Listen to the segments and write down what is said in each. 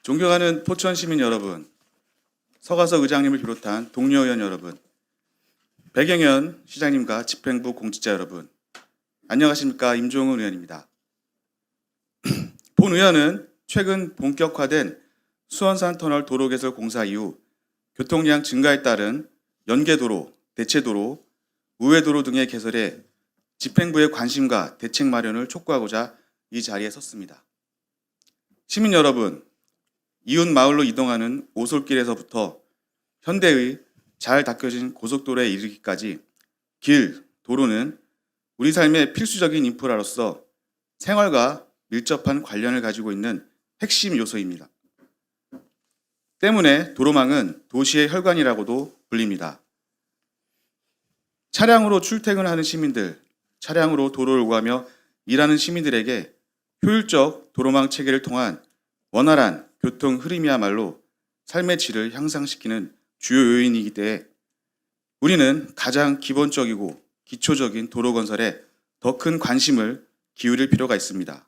존경하는 포천 시민 여러분, 서가석 의장님을 비롯한 동료 의원 여러분, 백영현 시장님과 집행부 공직자 여러분, 안녕하십니까? 임종훈 의원입니다. 본 의원은 최근 본격화된 수원산 터널 도로 개설 공사 이후 교통량 증가에 따른 연계도로, 대체도로, 우회도로 등의 개설에 집행부의 관심과 대책 마련을 촉구하고자 이 자리에 섰습니다. 시민 여러분, 이웃 마을로 이동하는 오솔길에서부터 현대의 잘 닦여진 고속도로에 이르기까지 길, 도로는 우리 삶의 필수적인 인프라로서 생활과 밀접한 관련을 가지고 있는 핵심 요소입니다. 때문에 도로망은 도시의 혈관이라고도 불립니다. 차량으로 출퇴근하는 시민들, 차량으로 도로를 오가며 일하는 시민들에게 효율적 도로망 체계를 통한 원활한 교통 흐름이야말로 삶의 질을 향상시키는 주요 요인이기 때문에 우리는 가장 기본적이고 기초적인 도로 건설에 더 큰 관심을 기울일 필요가 있습니다.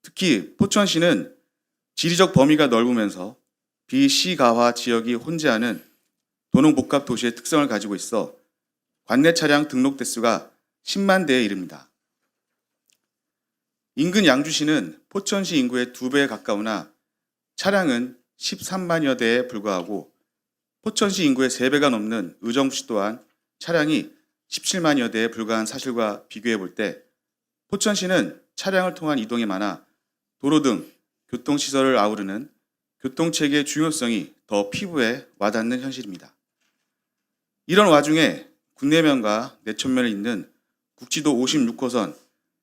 특히 포천시는 지리적 범위가 넓으면서 비시가화 지역이 혼재하는 도농복합 도시의 특성을 가지고 있어 관내 차량 등록 대수가 10만 대에 이릅니다. 인근 양주시는 포천시 인구의 2배에 가까우나 차량은 13만여 대에 불과하고 포천시 인구의 3배가 넘는 의정부시 또한 차량이 17만여 대에 불과한 사실과 비교해 볼 때 포천시는 차량을 통한 이동이 많아 도로 등 교통시설을 아우르는 교통체계의 중요성이 더 피부에 와닿는 현실입니다. 이런 와중에 국내면과 내천면을 잇는 국지도 56호선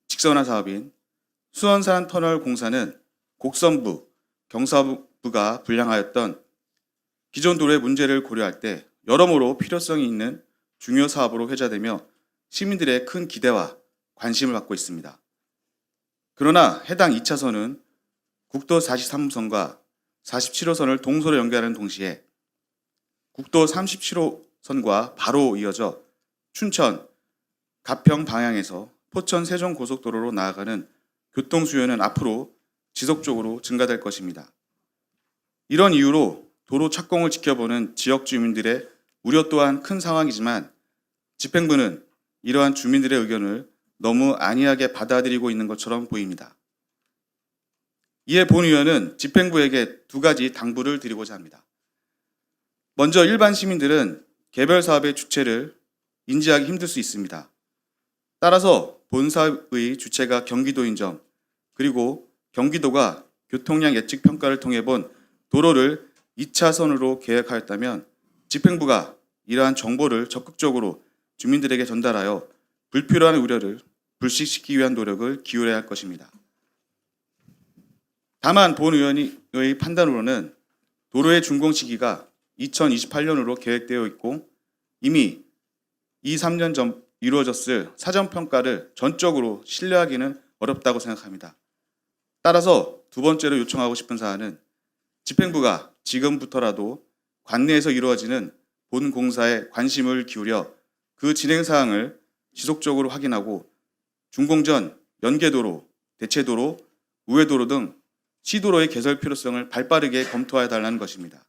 직선화 사업인 수원산 터널 공사는 곡선부, 경사부가 불량하였던 기존 도로의 문제를 고려할 때 여러모로 필요성이 있는 중요 사업으로 회자되며 시민들의 큰 기대와 관심을 받고 있습니다. 그러나 해당 2차선은 국도 43호선과 47호선을 동서로 연결하는 동시에 국도 37호선과 바로 이어져 춘천, 가평 방향에서 포천 세종 고속도로로 나아가는 교통 수요는 앞으로 지속적으로 증가될 것입니다. 이런 이유로 도로 착공을 지켜보는 지역 주민들의 우려 또한 큰 상황이지만 집행부는 이러한 주민들의 의견을 너무 안이하게 받아들이고 있는 것처럼 보입니다. 이에 본 의원은 집행부에게 2가지 당부를 드리고자 합니다. 먼저 일반 시민들은 개별 사업의 주체를 인지하기 힘들 수 있습니다. 따라서 본 사업의 주체가 경기도인 점, 그리고 경기도가 교통량 예측 평가를 통해 본 도로를 2차선으로 계획하였다면 집행부가 이러한 정보를 적극적으로 주민들에게 전달하여 불필요한 우려를 불식시키기 위한 노력을 기울여야 할 것입니다. 다만 본 의원의 판단으로는 도로의 준공 시기가 2028년으로 계획되어 있고 이미 2-3년 전 이루어졌을 사전평가를 전적으로 신뢰하기는 어렵다고 생각합니다. 따라서 2번째로 요청하고 싶은 사안은 집행부가 지금부터라도 관내에서 이루어지는 본 공사에 관심을 기울여 그 진행 사항을 지속적으로 확인하고 준공 전 연계도로, 대체도로, 우회도로 등 시도로의 개설 필요성을 발빠르게 검토해 달라는 것입니다.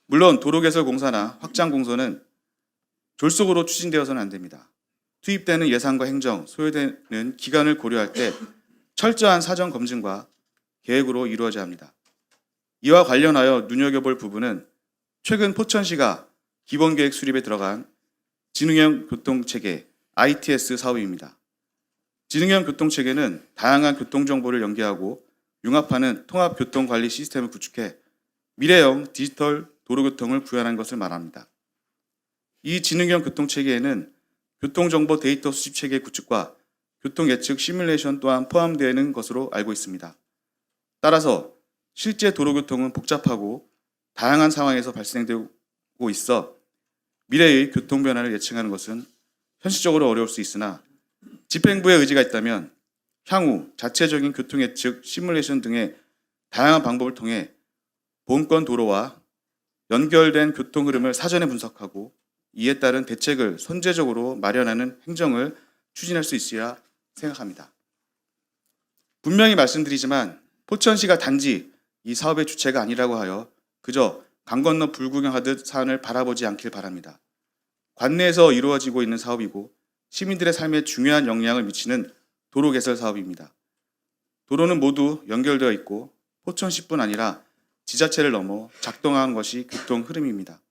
물론 도로 개설 공사나 확장 공사는 졸속으로 추진되어서는 안 됩니다. 투입되는 예산과 행정, 소요되는 기간을 고려할 때 철저한 사전 검증과 계획으로 이루어져야 합니다. 이와 관련하여 눈여겨볼 부분은 최근 포천시가 기본계획 수립에 들어간 지능형 교통체계 ITS 사업입니다. 지능형 교통체계는 다양한 교통정보를 연계하고 융합하는 통합교통관리 시스템을 구축해 미래형 디지털 도로교통을 구현한 것을 말합니다. 이 지능형 교통체계에는 교통정보 데이터 수집체계 구축과 교통예측 시뮬레이션 또한 포함되는 것으로 알고 있습니다. 따라서 실제 도로교통은 복잡하고 다양한 상황에서 발생되고 있어 미래의 교통변화를 예측하는 것은 현실적으로 어려울 수 있으나 집행부의 의지가 있다면 향후 자체적인 교통예측 시뮬레이션 등의 다양한 방법을 통해 본권 도로와 연결된 교통 흐름을 사전에 분석하고 이에 따른 대책을 선제적으로 마련하는 행정을 추진할 수 있어야 생각합니다. 분명히 말씀드리지만 포천시가 단지 이 사업의 주체가 아니라고 하여 그저 강 건너 불구경하듯 사안을 바라보지 않길 바랍니다. 관내에서 이루어지고 있는 사업이고 시민들의 삶에 중요한 영향을 미치는 도로 개설 사업입니다. 도로는 모두 연결되어 있고 포천시뿐 아니라 지자체를 넘어 작동하는 것이 교통 흐름입니다.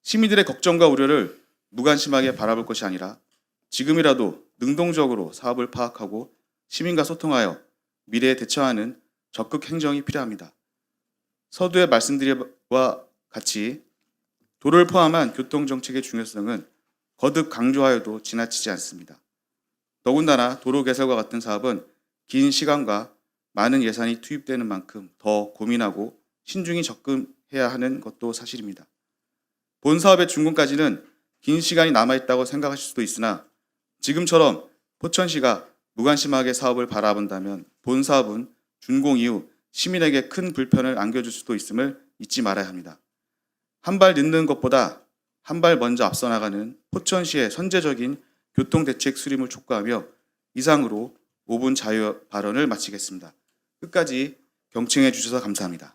시민들의 걱정과 우려를 무관심하게 바라볼 것이 아니라 지금이라도 능동적으로 사업을 파악하고 시민과 소통하여 미래에 대처하는 적극 행정이 필요합니다. 서두에 말씀드린 바와 같이 도로를 포함한 교통정책의 중요성은 거듭 강조하여도 지나치지 않습니다. 더군다나 도로 개설과 같은 사업은 긴 시간과 많은 예산이 투입되는 만큼 더 고민하고 신중히 접근해야 하는 것도 사실입니다. 본 사업의 준공까지는 긴 시간이 남아있다고 생각하실 수도 있으나 지금처럼 포천시가 무관심하게 사업을 바라본다면 본 사업은 준공 이후 시민에게 큰 불편을 안겨줄 수도 있음을 잊지 말아야 합니다. 한 발 늦는 것보다 한 발 먼저 앞서 나가는 포천시의 선제적인 교통대책 수립을 촉구하며 이상으로 5분 자유 발언을 마치겠습니다. 끝까지 경청해 주셔서 감사합니다.